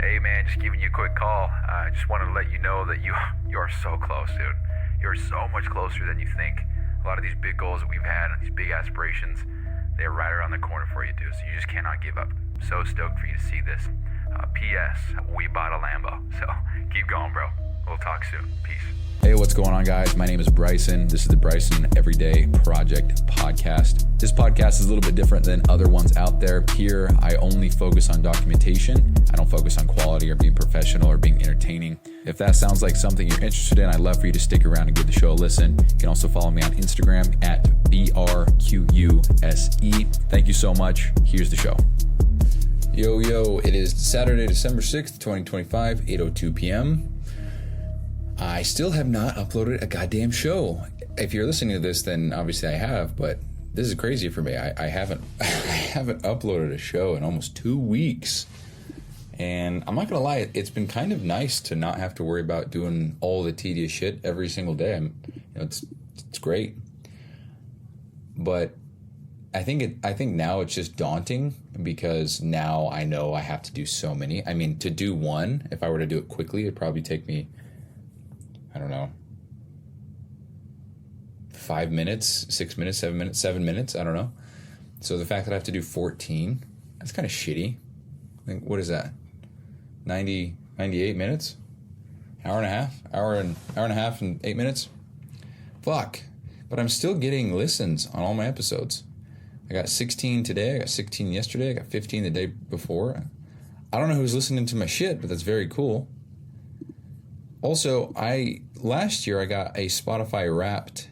Hey man, just giving you a quick call. I just wanted to let you know that you are so close, dude. You're so much closer than you think. A lot of these big goals that we've had and these big aspirations, they're right around the corner for you, dude. So you just cannot give up. So stoked for you to see this. P.S. We bought a Lambo. So keep going, bro. We'll talk soon. Peace. Hey, what's going on, guys? My name is Bryson. This is the Bryson Everyday Project Podcast. This podcast is a little bit different than other ones out there. Here, I only focus on documentation. I don't focus on quality or being professional or being entertaining. If that sounds like something you're interested in, I'd love for you to stick around and give the show a listen. You can also follow me on Instagram at BRQUSE. Thank you so much. Here's the show. Yo, it is Saturday, December 6th, 2025, 8:02 p.m. I still have not uploaded a goddamn show. If you're listening to this, then obviously I have, but this is crazy for me. I haven't uploaded a show in almost 2 weeks. And I'm not going to lie, it's been kind of nice to not have to worry about doing all the tedious shit every single day. It's great. But I think now it's just daunting because now I know I have to do so many. I mean, to do one, if I were to do it quickly, it'd probably take me, I don't know, 5 minutes, 6 minutes, 7 minutes, I don't know. So the fact that I have to do 14, that's kind of shitty. I think, what is that? 98 minutes? Hour and a half and 8 minutes? Fuck. But I'm still getting listens on all my episodes. I got 16 today, I got 16 yesterday, I got 15 the day before. I don't know who's listening to my shit, but that's very cool. Also, last year I got a Spotify Wrapped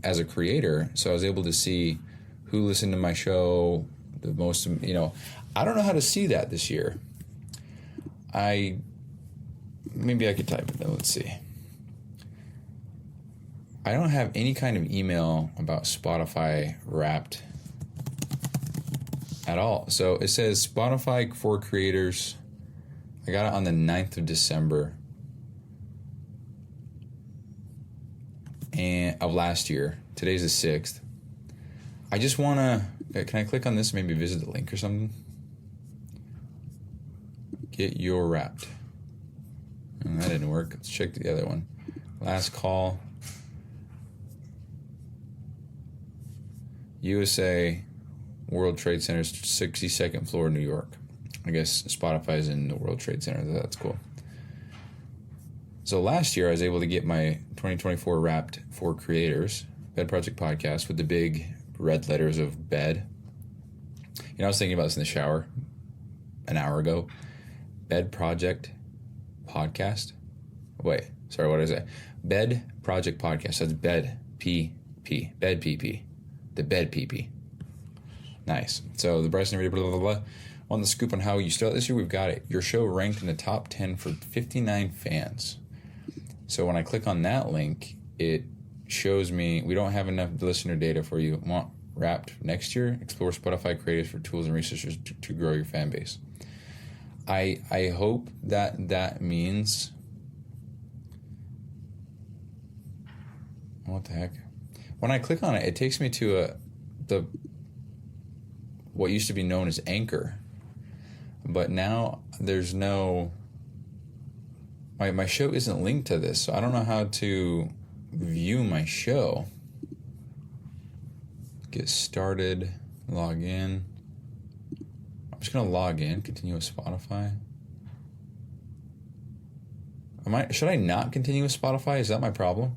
as a creator, so I was able to see who listened to my show the most. I don't know how to see that this year. Maybe I could type it though. Let's see. I don't have any kind of email about Spotify Wrapped at all. So it says Spotify for creators. I got it on the 9th of December of last year. Today's the 6th. I just want to... Can I click on this and maybe visit the link or something? Get your Wrapped. Oh, that didn't work. Let's check the other one. Last call. USA World Trade Center's 62nd floor, New York. I guess Spotify's in the World Trade Center. That's cool. So last year, I was able to get my 2024 Wrapped for Creators, Bed Project Podcast, with the big red letters of bed. I was thinking about this in the shower an hour ago. Bed Project Podcast. Wait, sorry, what did I say? Bed Project Podcast. That's Bed PP. Bed PP. The Bed PP. Nice. So the Bryson Everyday blah, blah, blah. On the scoop on how you start this year, we've got it. Your show ranked in the top 10 for 59 fans. So when I click on that link, it shows me we don't have enough listener data for you. Want Wrapped next year? Explore Spotify creators for tools and resources to grow your fan base. I hope that means... What the heck? When I click on it, it takes me to what used to be known as Anchor. But now there's no... My show isn't linked to this, so I don't know how to view my show. Get started, log in. I'm just going to log in, continue with Spotify. Should I not continue with Spotify? Is that my problem?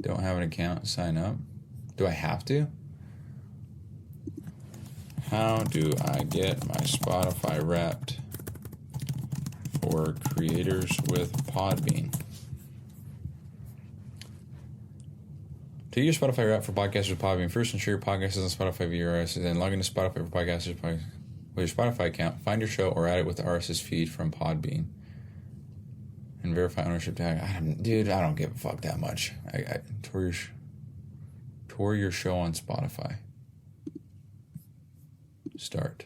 Don't have an account, sign up. Do I have to? How do I get my Spotify Wrapped for creators with Podbean? To use Spotify Wrapped for podcasters with Podbean, first ensure your podcast is on Spotify via RSS, then log into Spotify for podcasters with your Spotify account, find your show, or add it with the RSS feed from Podbean. And verify ownership tag. I don't give a fuck that much. I tour your show on Spotify. Start.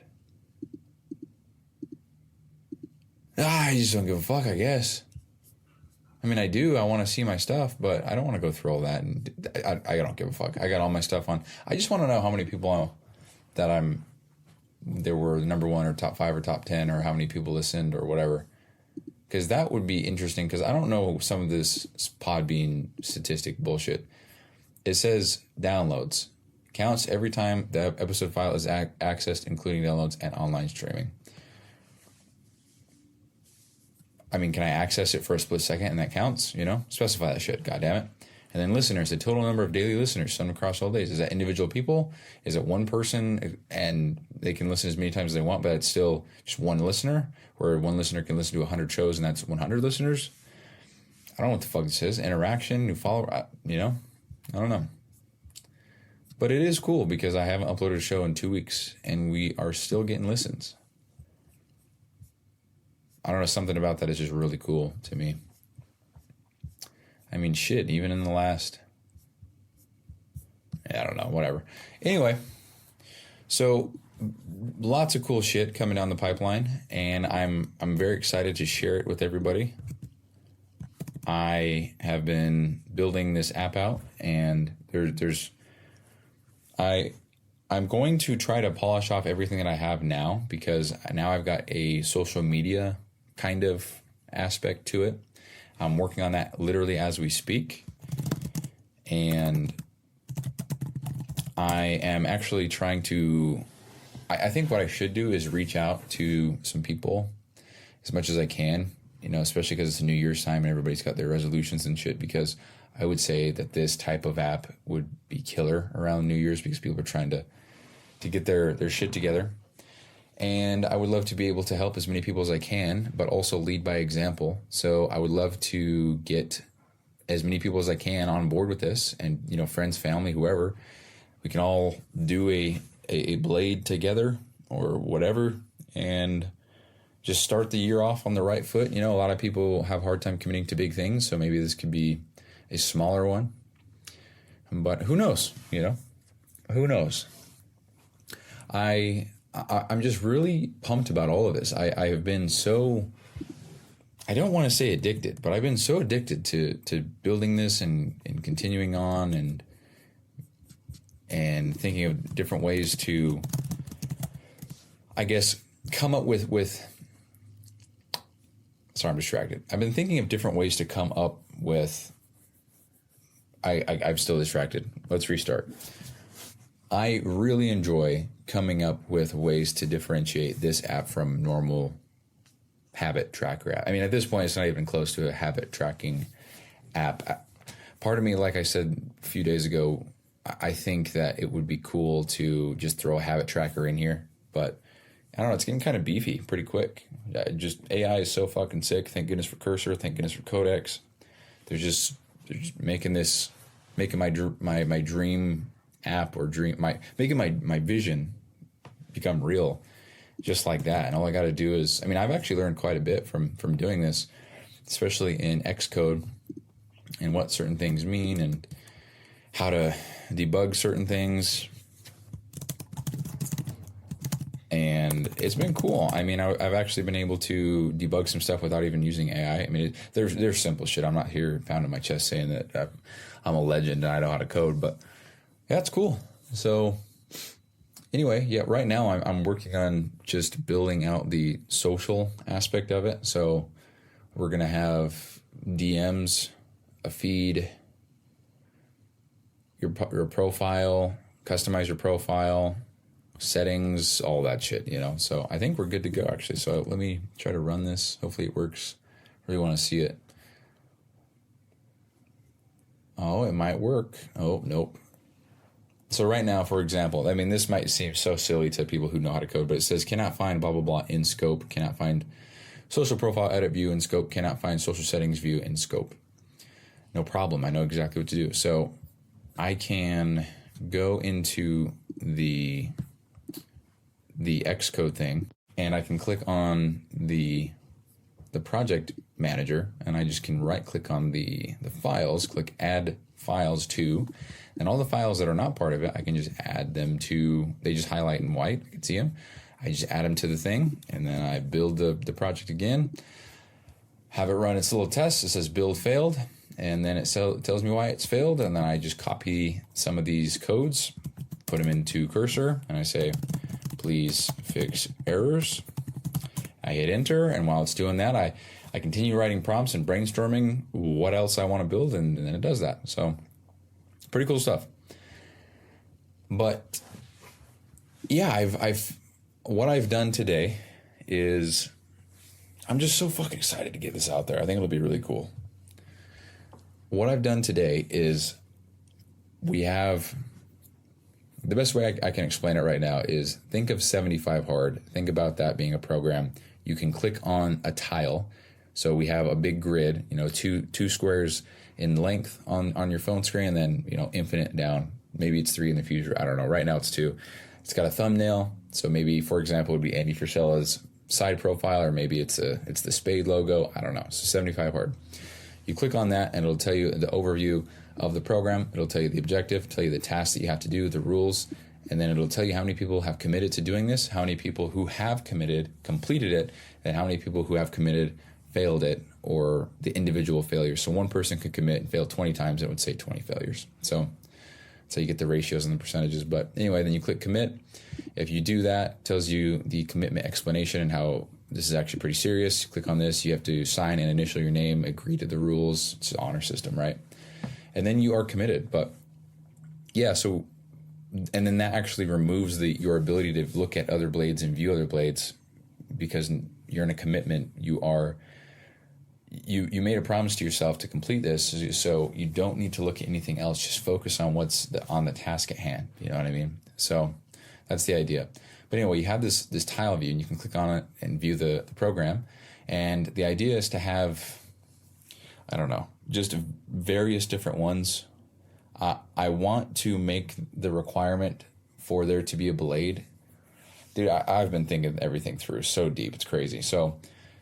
I just don't give a fuck, I guess. I mean, I do. I want to see my stuff, but I don't want to go through all that. And I don't give a fuck. I got all my stuff on. I just want to know how many people that I'm there were number one or top 5 or top 10 or how many people listened or whatever. Because that would be interesting, because I don't know some of this Podbean statistic bullshit. It says downloads. Counts every time the episode file is accessed, including downloads and online streaming. I mean, can I access it for a split second and that counts? Specify that shit, goddammit. And then listeners, the total number of daily listeners summed across all days. Is that individual people? Is it one person and they can listen as many times as they want, but it's still just one listener? Where one listener can listen to 100 shows and that's 100 listeners? I don't know what the fuck this is. Interaction, new follower, I don't know. But it is cool because I haven't uploaded a show in 2 weeks and we are still getting listens. I don't know, something about that is just really cool to me. I mean, shit, even in the last, I don't know, whatever. Anyway, so lots of cool shit coming down the pipeline, and I'm very excited to share it with everybody. I have been building this app out, and I'm going to try to polish off everything that I have now, because now I've got a social media kind of aspect to it. I'm working on that literally as we speak. And I am actually trying to, I think what I should do is reach out to some people as much as I can, especially because it's a New Year's time and everybody's got their resolutions and shit, because I would say that this type of app would be killer around New Year's because people are trying to get their shit together. And I would love to be able to help as many people as I can, but also lead by example. So I would love to get as many people as I can on board with this, and friends, family, whoever. We can all do a Blade together or whatever, and just start the year off on the right foot. A lot of people have a hard time committing to big things, so maybe this could be a smaller one. But who knows? Who knows? I'm just really pumped about all of this. I have been so, I don't want to say addicted, but I've been so addicted to building this and continuing on and thinking of different ways to, I guess, come up with sorry, I'm distracted. I've been thinking of different ways to come up with, I'm still distracted. Let's restart. I really enjoy coming up with ways to differentiate this app from normal habit tracker app. I mean, at this point, it's not even close to a habit tracking app. Part of me, like I said a few days ago, I think that it would be cool to just throw a habit tracker in here. But I don't know, it's getting kind of beefy pretty quick. Just AI is so fucking sick. Thank goodness for Cursor. Thank goodness for Codex. They're just making my dream app or making my vision become real just like that. And all I got to do is, I've actually learned quite a bit from doing this, especially in Xcode and what certain things mean and how to debug certain things. And it's been cool. I've actually been able to debug some stuff without even using AI. There's simple shit. I'm not here pounding my chest saying that I'm a legend and I know how to code, but yeah, it's cool. So anyway, yeah, right now I'm working on just building out the social aspect of it. So we're going to have DMs, a feed, your profile, customize your profile, settings, all that shit, So I think we're good to go, actually. So let me try to run this. Hopefully it works. I really want to see it. Oh, it might work. Oh, nope. So right now, for example, this might seem so silly to people who know how to code, but it says cannot find blah, blah, blah in scope, cannot find social profile edit view in scope, cannot find social settings view in scope. No problem. I know exactly what to do. So I can go into the Xcode thing, and I can click on the project manager, and I just can right click on the files, click add files to, and all the files that are not part of it, I can just add them to, they just highlight in white, I can see them. I just add them to the thing, and then I build the project again, have it run its little test. It says build failed, and then it tells me why it's failed, and then I just copy some of these codes, put them into Cursor, and I say, please fix errors. I hit enter, and while it's doing that, I continue writing prompts and brainstorming what else I want to build, and then it does that. So pretty cool stuff. But yeah, what I've done today is I'm just so fucking excited to get this out there. I think it'll be really cool. What I've done today is we have, the best way I can explain it right now is think of 75 hard. Think about that being a program. You can click on a tile. So we have a big grid, two squares in length on your phone screen, and then, infinite down. Maybe it's 3 in the future. I don't know. Right now it's 2. It's got a thumbnail. So maybe, for example, it would be Andy Frisella's side profile, or maybe it's the Spade logo. I don't know. So 75 hard. You click on that, and it'll tell you the overview of the program. It'll tell you the objective, tell you the tasks that you have to do, the rules, and then it'll tell you how many people have committed to doing this, how many people who have committed completed it, and how many people who have committed failed it, or the individual failures. So one person could commit and fail 20 times, and it would say 20 failures. So you get the ratios and the percentages. But anyway, then you click commit. If you do that, it tells you the commitment explanation and how this is actually pretty serious. You click on this, you have to sign and initial your name, agree to the rules. It's an honor system, right? And then you are committed. But yeah, and then that actually removes your ability to look at other blades and view other blades, because you're in a commitment. You made a promise to yourself to complete this, so you don't need to look at anything else. Just focus on what's on the task at hand. You know what I mean? So that's the idea. But anyway, you have this tile view, and you can click on it and view the program. And the idea is to have, I don't know, just various different ones. I want to make the requirement for there to be a blade. Dude, I've been thinking everything through so deep. It's crazy. So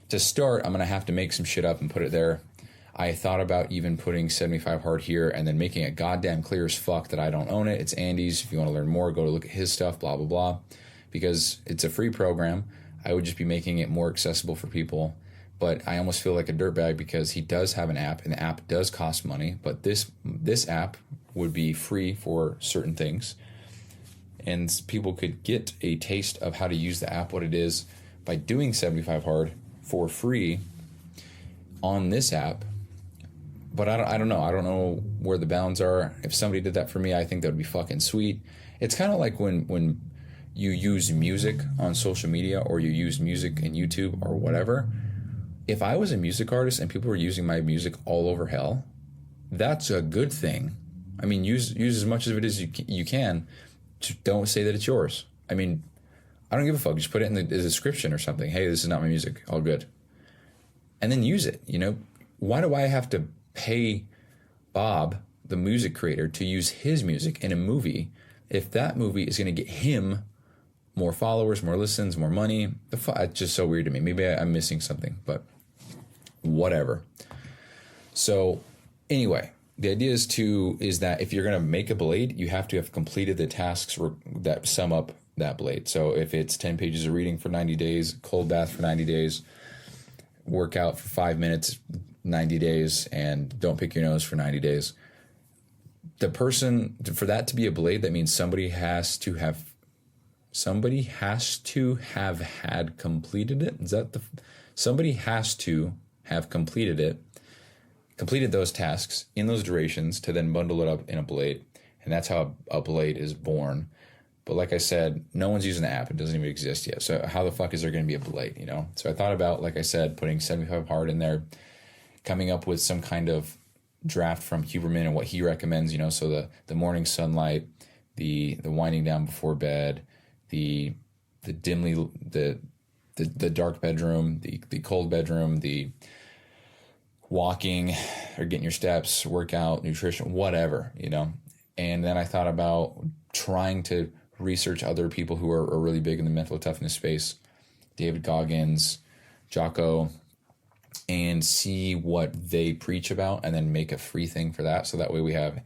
to start, I'm going to have to make some shit up and put it there. I thought about even putting 75 hard here and then making it goddamn clear as fuck that I don't own it. It's Andy's. If you want to learn more, go to look at his stuff, blah, blah, blah. Because it's a free program. I would just be making it more accessible for people. But I almost feel like a dirtbag because he does have an app, and the app does cost money. But this app would be free for certain things. And people could get a taste of how to use the app, what it is, by doing 75 hard for free on this app. But I don't know. I don't know where the bounds are. If somebody did that for me, I think that would be fucking sweet. It's kind of like when you use music on social media, or you use music in YouTube or whatever. If I was a music artist and people were using my music all over hell, that's a good thing. I mean, use as much of it as you can. Just don't say that it's yours. I mean, I don't give a fuck. Just put it in the description or something. Hey, this is not my music. All good. And then use it. Why do I have to pay Bob, the music creator, to use his music in a movie if that movie is going to get him more followers, more listens, more money? It's just so weird to me. Maybe I'm missing something, but whatever. So anyway, the idea is that if you're going to make a blade, you have to have completed the tasks that sum up that blade. So if it's 10 pages of reading for 90 days, cold bath for 90 days, workout for 5 minutes, 90 days, and don't pick your nose for 90 days. The person, for that to be a blade, that means somebody has to have had completed it. Somebody has to have completed it, completed those tasks in those durations to then bundle it up in a blade. And that's how a blade is born. But like I said, no one's using the app. It doesn't even exist yet. So how the fuck is there going to be a blade, So I thought about, like I said, putting 75 hard in there, coming up with some kind of draft from Huberman and what he recommends, so the morning sunlight, the winding down before bed, the dark bedroom, the cold bedroom, the walking or getting your steps, workout, nutrition, whatever, And then I thought about trying to research other people who are really big in the mental toughness space, David Goggins, Jocko, and see what they preach about, and then make a free thing for that. So that way we have,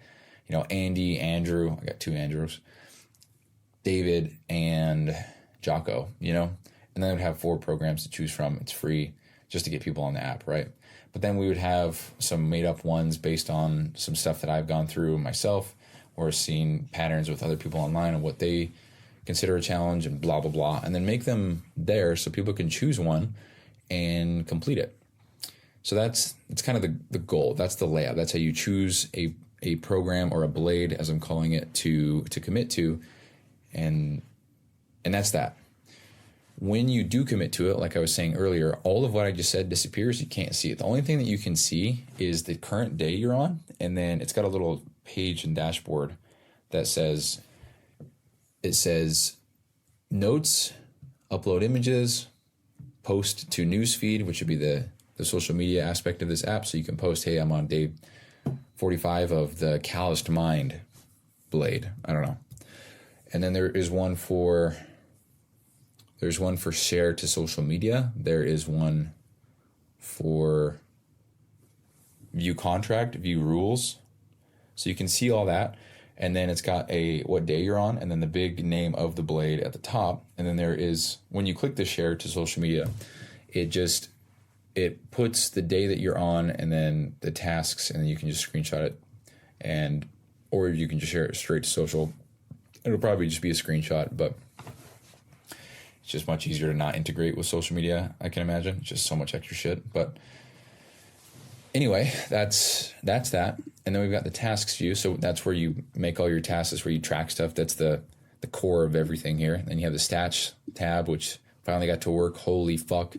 Andy, Andrew, I got 2 Andrews, David, and Jocko, and then we'd have 4 programs to choose from. It's free just to get people on the app, right? But then we would have some made up ones based on some stuff that I've gone through myself, or seen patterns with other people online and what they consider a challenge and blah, blah, blah, and then make them there so people can choose one and complete it. So it's kind of the goal. That's the layout. That's how you choose a program or a blade, as I'm calling it, to commit to, and that's that. When you do commit to it, like I was saying earlier, all of what I just said disappears. You can't see it. The only thing that you can see is the current day you're on, and then it's got a little page and dashboard that says, notes, upload images, post to newsfeed, which would be the social media aspect of this app. So you can post, hey, I'm on day 45 of the Calloused Mind blade. I don't know. And then there's one for share to social media. There is one for view contract, view rules. So you can see all that. And then it's got what day you're on, and then the big name of the blade at the top. And then there is, when you click the share to social media, it puts the day that you're on and then the tasks, and then you can just screenshot it, or you can just share it straight to social. It'll probably just be a screenshot, but it's just much easier to not integrate with social media, I can imagine. It's just so much extra shit. But anyway, that's that. And then we've got the tasks view. So that's where you make all your tasks. That's where you track stuff. That's the core of everything here. Then you have the stats tab, which finally got to work. Holy fuck.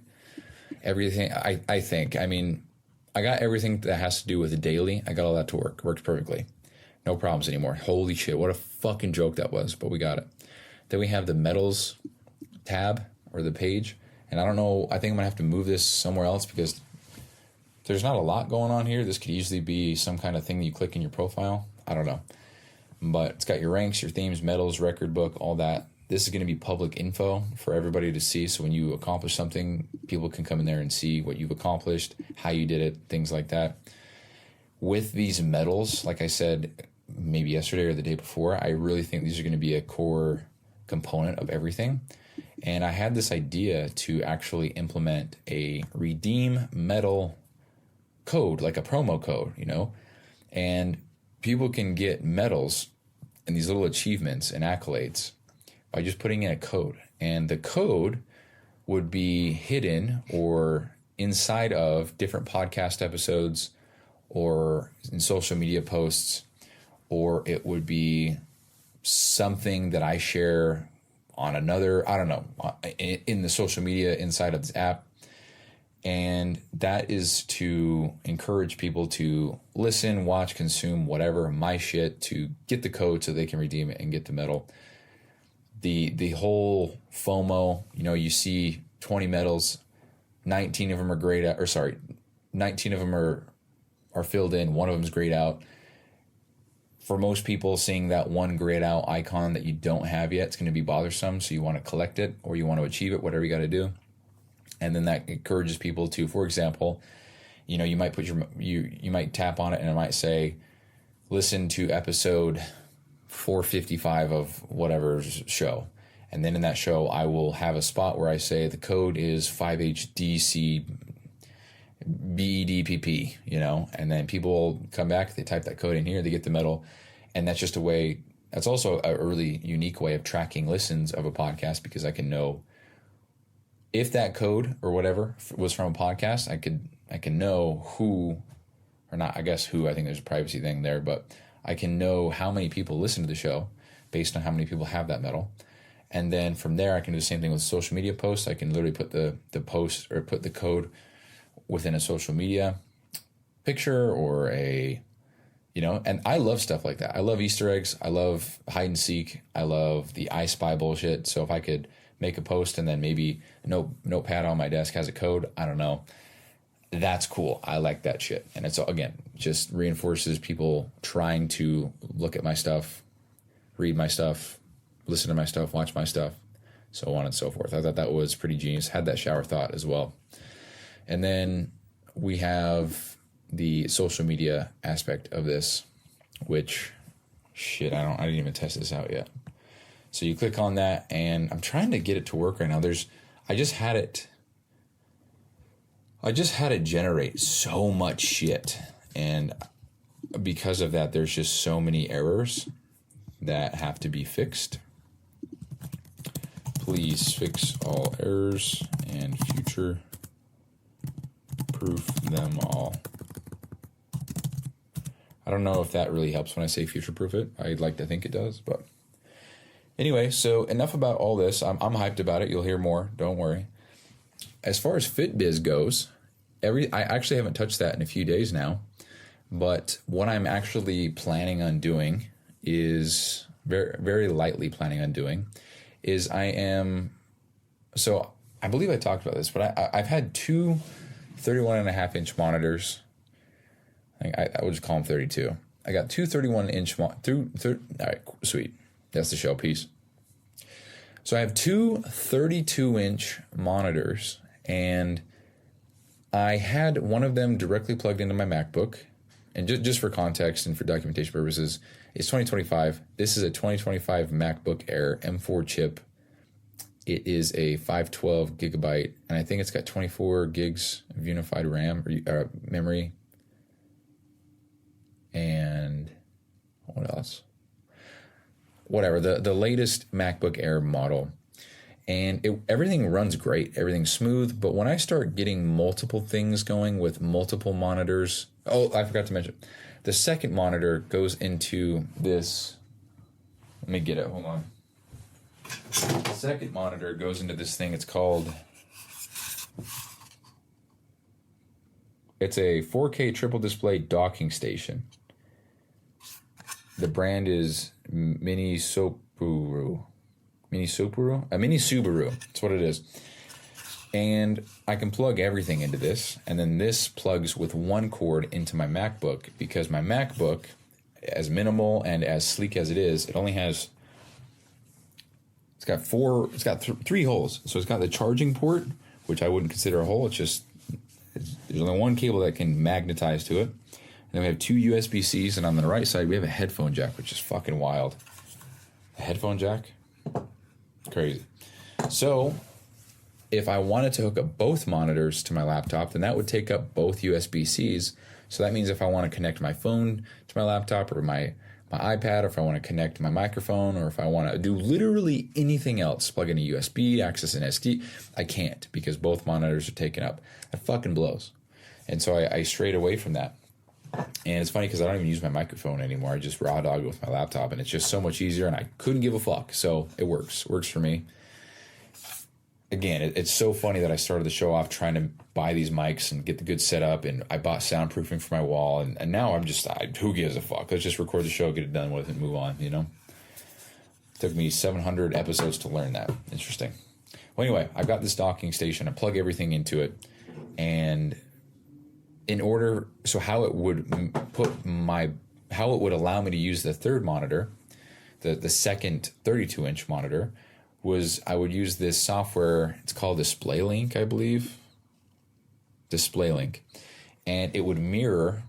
Everything, I think. I mean, I got everything that has to do with the daily. I got all that to work. Worked perfectly. No problems anymore. Holy shit. What a fucking joke that was. But we got it. Then we have the medals tab or the page. And I don't know. I think I'm going to have to move this somewhere else because there's not a lot going on here. This could easily be some kind of thing that you click in your profile. I don't know. But it's got your ranks, your themes, medals, record book, all that. This is going to be public info for everybody to see. So when you accomplish something, people can come in there and see what you've accomplished, how you did it, things like that. With these medals, like I said, maybe yesterday or the day before, I really think these are going to be a core component of everything. And I had this idea to actually implement a redeem medal code, like a promo code, and people can get medals and these little achievements and accolades by just putting in a code. And the code would be hidden or inside of different podcast episodes or in social media posts, or it would be something that I share on another, I don't know, in the social media inside of this app. And that is to encourage people to listen, watch, consume, whatever, my shit, to get the code so they can redeem it and get the medal. The whole FOMO, you see 20 medals, 19 of them are grayed out, 19 of them are filled in, one of them is grayed out. For most people, seeing that one grayed out icon that you don't have yet, it's going to be bothersome, so you want to collect it or you want to achieve it, whatever you got to do. And then that encourages people to, for example, you might put you might tap on it and it might say, listen to episode 455 of whatever show. And then in that show, I will have a spot where I say the code is 5HDCBEDPP, and then people will come back, they type that code in here, they get the medal. And that's just a way, that's also a really unique way of tracking listens of a podcast, because I can know if that code or whatever was from a podcast. I can know who, or not, I guess who, I think there's a privacy thing there, but I can know how many people listen to the show based on how many people have that medal. And then from there, I can do the same thing with social media posts. I can literally put the post or put the code within a social media picture or and I love stuff like that. I love Easter eggs. I love hide and seek. I love the I Spy bullshit. So if I could make a post and then maybe a notepad on my desk has a code, I don't know, that's cool. I like that shit. And it's, again, just reinforces people trying to look at my stuff, read my stuff, listen to my stuff, watch my stuff, so on and so forth. I thought that was pretty genius. Had that shower thought as well. And then we have the social media aspect of this, which, shit, I didn't even test this out yet. So you click on that, and I'm trying to get it to work right now. I just had it generate so much shit, and because of that, there's just so many errors that have to be fixed. please fix all errors and future proof them all. I don't know if that really helps when I say future proof it. I'd like to think it does, but anyway, so enough about all this. I'm hyped about it. You'll hear more. Don't worry. As far as FitBiz goes, I actually haven't touched that in a few days now, but what I'm actually planning on doing is very, very lightly planning on doing is so I believe I talked about this, but I've had two 31.5-inch monitors. I would just call them 32. I got two 31-inch all right, sweet. That's the show. Peace. So I have two 32-inch monitors, and I had one of them directly plugged into my MacBook. And just for context and for documentation purposes, it's 2025. This is a 2025 MacBook Air M4 chip. It is a 512 gigabyte, and I think it's got 24 gigs of unified RAM or memory. And what else? Whatever, the latest MacBook Air model. And everything runs great. Everything's smooth. But when I start getting multiple things going with multiple monitors... Oh, I forgot to mention. The second monitor goes into this... Let me get it. Hold on. The second monitor goes into this thing. It's called... It's a 4K triple display docking station. The brand is Mini Subaru. That's what it is. And I can plug everything into this, and then this plugs with one cord into my MacBook, because my MacBook, as minimal and as sleek as it is, it only has... It's got three holes. So it's got the charging port, which I wouldn't consider a hole. There's only one cable that can magnetize to it. And then we have two USB-Cs, and on the right side, we have a headphone jack, which is fucking wild. A headphone jack? Crazy. So, if I wanted to hook up both monitors to my laptop, then that would take up both USB-Cs. So that means if I want to connect my phone to my laptop or my iPad, or if I want to connect my microphone, or if I want to do literally anything else, plug in a USB, access an SD, I can't, because both monitors are taken up. That fucking blows. And so I strayed away from that. And it's funny because I don't even use my microphone anymore. I just raw dog it with my laptop, and it's just so much easier, and I couldn't give a fuck. So it works. Works for me. Again, it's so funny that I started the show off trying to buy these mics and get the good setup, and I bought soundproofing for my wall, and now I'm just, who gives a fuck? Let's just record the show, get it done with, and move on, you know? It took me 700 episodes to learn that. Interesting. Well, anyway, I've got this docking station. I plug everything into it, and how it would allow me to use the third monitor, the second 32-inch monitor, was I would use this software. It's called DisplayLink, I believe. DisplayLink. And it would mirror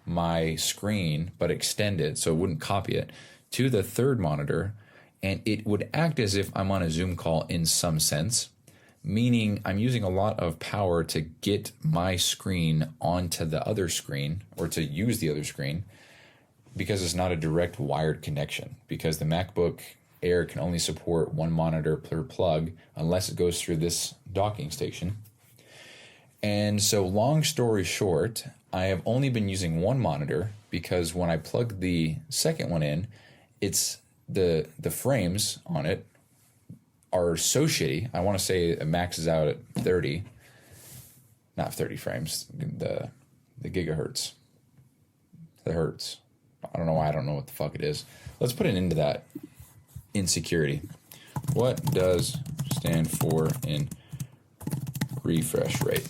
my screen, but extend it so it wouldn't copy it to the third monitor. And it would act as if I'm on a Zoom call in some sense, meaning I'm using a lot of power to get my screen onto the other screen, or to use the other screen, because it's not a direct wired connection, because the MacBook Air can only support one monitor per plug unless it goes through this docking station. And so, long story short, I have only been using one monitor, because when I plug the second one in, it's the frames on it are so shitty. I want to say it maxes out at 30, not 30 frames, the gigahertz, the hertz. I don't know why. I don't know what the fuck it is. Let's put it into that. Insecurity. What does stand for in refresh rate?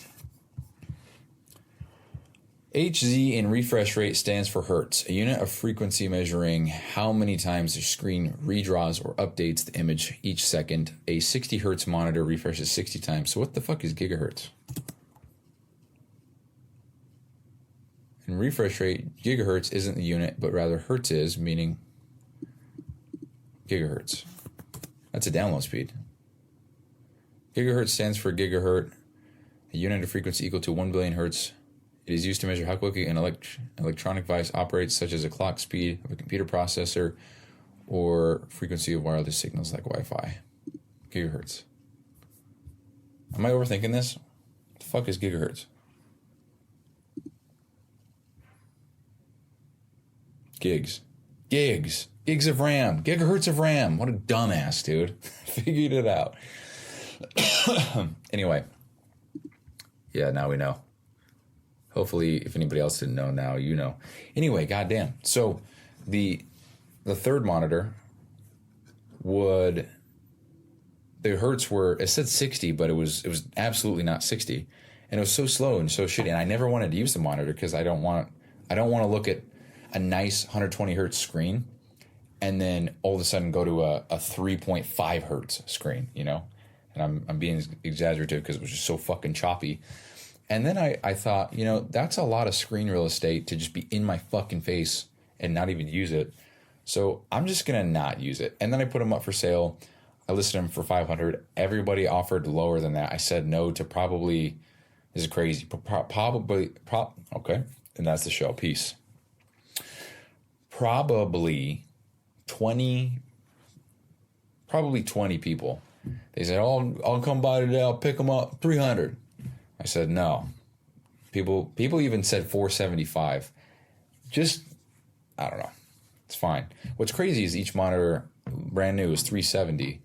HZ in refresh rate stands for hertz, a unit of frequency measuring how many times the screen redraws or updates the image each second. A 60 hertz monitor refreshes 60 times. So what the fuck is gigahertz? In refresh rate, gigahertz isn't the unit, but rather hertz is, meaning gigahertz. That's a download speed. Gigahertz stands for gigahertz, a unit of frequency equal to 1 billion hertz. It is used to measure how quickly an electronic device operates, such as a clock speed of a computer processor or frequency of wireless signals like Wi-Fi. Gigahertz. Am I overthinking this? What the fuck is gigahertz? Gigs of RAM, gigahertz of RAM. What a dumbass, dude. Figured it out. Anyway, yeah, now we know. Hopefully, if anybody else didn't know, now you know. Anyway, goddamn. So the third monitor the hertz were, it said 60, but it was absolutely not 60, and it was so slow and so shitty. And I never wanted to use the monitor because I don't want to look at a nice 120 hertz screen and then all of a sudden go to a 3.5 hertz screen, you know? And I'm being exaggerative because it was just so fucking choppy. And then I thought, you know, that's a lot of screen real estate to just be in my fucking face and not even use it. So I'm just going to not use it. And then I put them up for sale. I listed them for $500. Everybody offered lower than that. I said no to probably, this is crazy, okay. And that's the show. Peace. Probably 20 people. They said, oh, I'll come by today. I'll pick them up. 300. I said, no. People even said 475. Just, I don't know. It's fine. What's crazy is each monitor, brand new, is 370.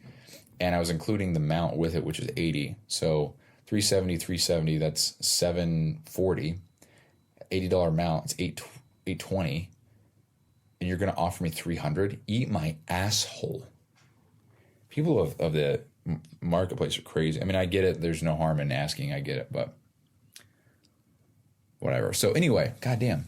And I was including the mount with it, which is 80. So 370, that's 740. $80 mount, it's 820. And you're going to offer me 300? Eat my asshole. People of the marketplace are crazy. I mean, I get it. There's no harm in asking. I get it, but whatever. So anyway, goddamn.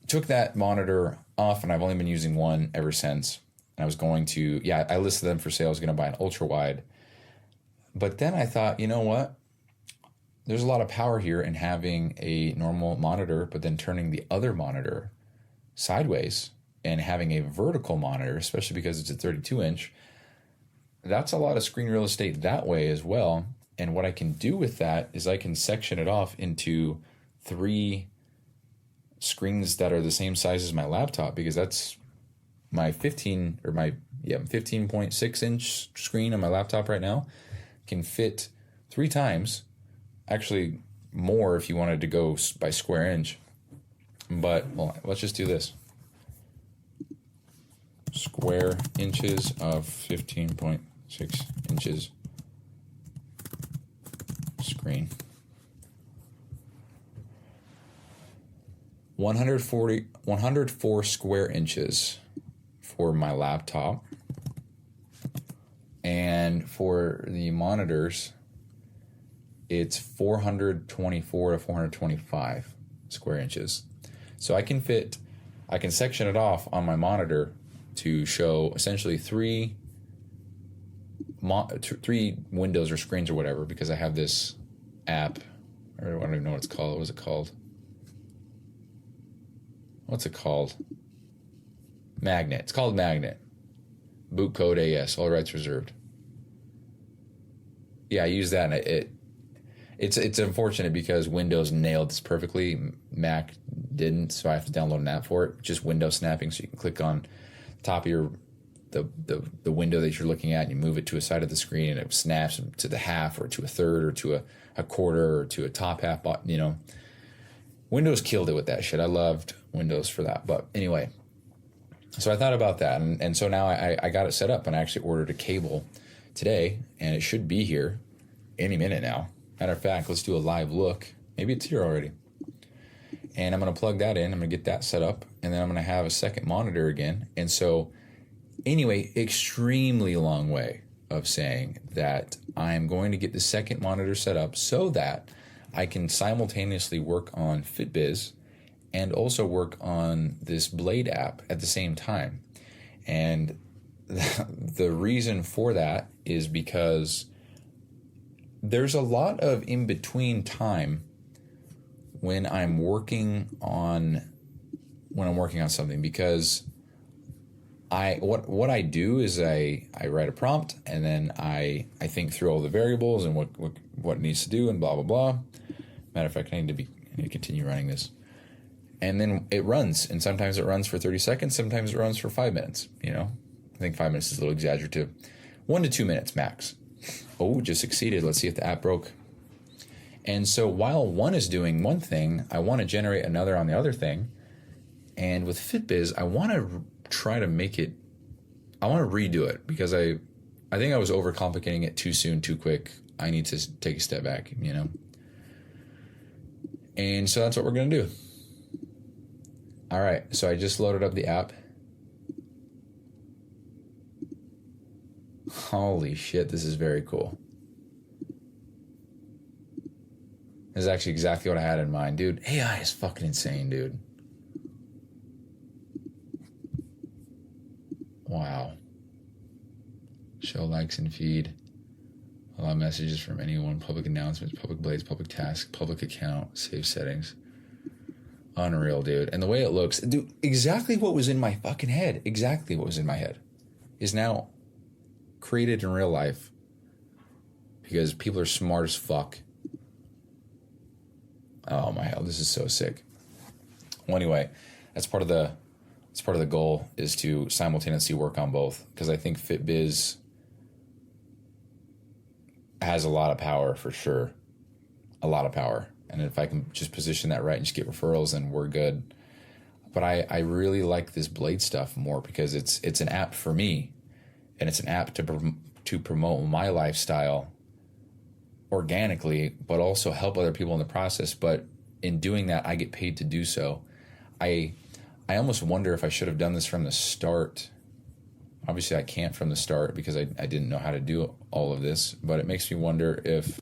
Took that monitor off, and I've only been using one ever since. And I was going to, I listed them for sale. I was going to buy an ultra wide. But then I thought, you know what? There's a lot of power here in having a normal monitor, but then turning the other monitor sideways and having a vertical monitor, especially because it's a 32-inch. That's a lot of screen real estate that way as well. And what I can do with that is I can section it off into 3 screens that are the same size as my laptop, because that's my 15.6 inch screen on my laptop right now can fit 3 times, actually more if you wanted to go by square inch. But well, let's just do this. Square inches of 15.6 inches screen. 104 square inches for my laptop. And for the monitors, it's 424 to 425 square inches. So I can section it off on my monitor to show essentially 3 windows or screens or whatever, because I have this app, or I don't even know what it's called. What's it called? Magnet. It's called Magnet. Boot code AS. All rights reserved. Yeah, I use that, and it's unfortunate because Windows nailed this perfectly. Mac didn't, so I have to download an app for it. Just window snapping, so you can click on top of the window that you're looking at, and you move it to a side of the screen, and it snaps to the half or to a third or to a quarter or to a top half. You know, Windows killed it with that shit. I loved Windows for that. But anyway, so I thought about that, and so now I got it set up, and I actually ordered a cable today, and it should be here any minute now. Matter of fact, let's do a live look. Maybe it's here already. And I'm going to plug that in. I'm going to get that set up, and then I'm going to have a second monitor again. And so anyway, extremely long way of saying that I'm going to get the second monitor set up so that I can simultaneously work on FitBiz and also work on this Blade app at the same time. And the reason for that is because there's a lot of in-between time when I'm working on something, because what I do is I write a prompt, and then I think through all the variables and what it needs to do and blah blah blah. Matter of fact, I need to continue running this, and then it runs, and sometimes it runs for 30 seconds, sometimes it runs for 5 minutes. You know, I think 5 minutes is a little exaggerative. 1 to 2 minutes max. Oh, just succeeded. Let's see if the app broke. And so while one is doing one thing, I want to generate another on the other thing. And with FitBiz, I want to try to make it, I want to redo it because I think I was overcomplicating it too soon, too quick. I need to take a step back, you know? And so that's what we're going to do. All right, so I just loaded up the app. Holy shit, this is very cool. This is actually exactly what I had in mind. Dude, AI is fucking insane, dude. Wow. Show likes and feed. Allow messages from anyone. Public announcements, public blades, public tasks, public account, save settings. Unreal, dude. And the way it looks, dude, exactly what was in my fucking head, exactly what was in my head is now created in real life because people are smart as fuck. Oh my hell, this is so sick. Well, anyway, that's part of the goal is to simultaneously work on both because I think FitBiz has a lot of power for sure. A lot of power. And if I can just position that right and just get referrals, then we're good. But I really like this Blade stuff more because it's an app for me, and it's an app to promote my lifestyle organically, but also help other people in the process. But in doing that, I get paid to do so. I almost wonder if I should have done this from the start. Obviously, I can't from the start because I didn't know how to do all of this. But it makes me wonder if...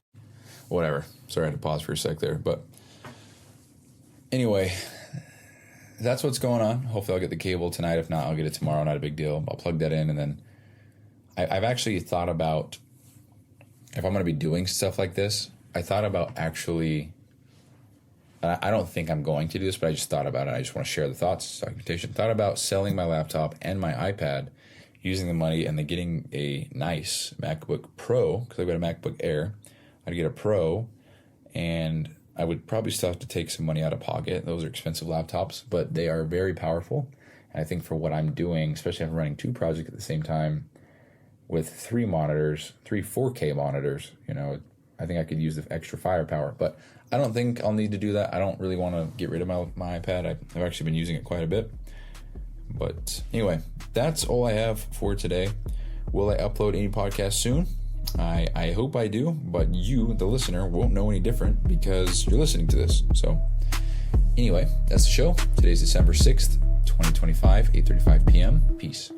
Whatever. Sorry, I had to pause for a sec there. But anyway, that's what's going on. Hopefully I'll get the cable tonight. If not, I'll get it tomorrow. Not a big deal. I'll plug that in. And then I've actually thought about if I'm going to be doing stuff like this, I thought about actually... I don't think I'm going to do this, but I just thought about it. I just want to share the thoughts, documentation. Thought about selling my laptop and my iPad, using the money and then getting a nice MacBook Pro, because I've got a MacBook Air. I'd get a Pro, and I would probably still have to take some money out of pocket. Those are expensive laptops, but they are very powerful. And I think for what I'm doing, especially if I'm running 2 projects at the same time with 3 monitors, 3 4K monitors, you know, I think I could use the extra firepower. But I don't think I'll need to do that. I don't really want to get rid of my iPad. I've actually been using it quite a bit. But anyway, that's all I have for today. Will I upload any podcast soon? I hope I do, but you, the listener, won't know any different because you're listening to this. So anyway, that's the show. Today's December 6th, 2025, 8:35 p.m. Peace.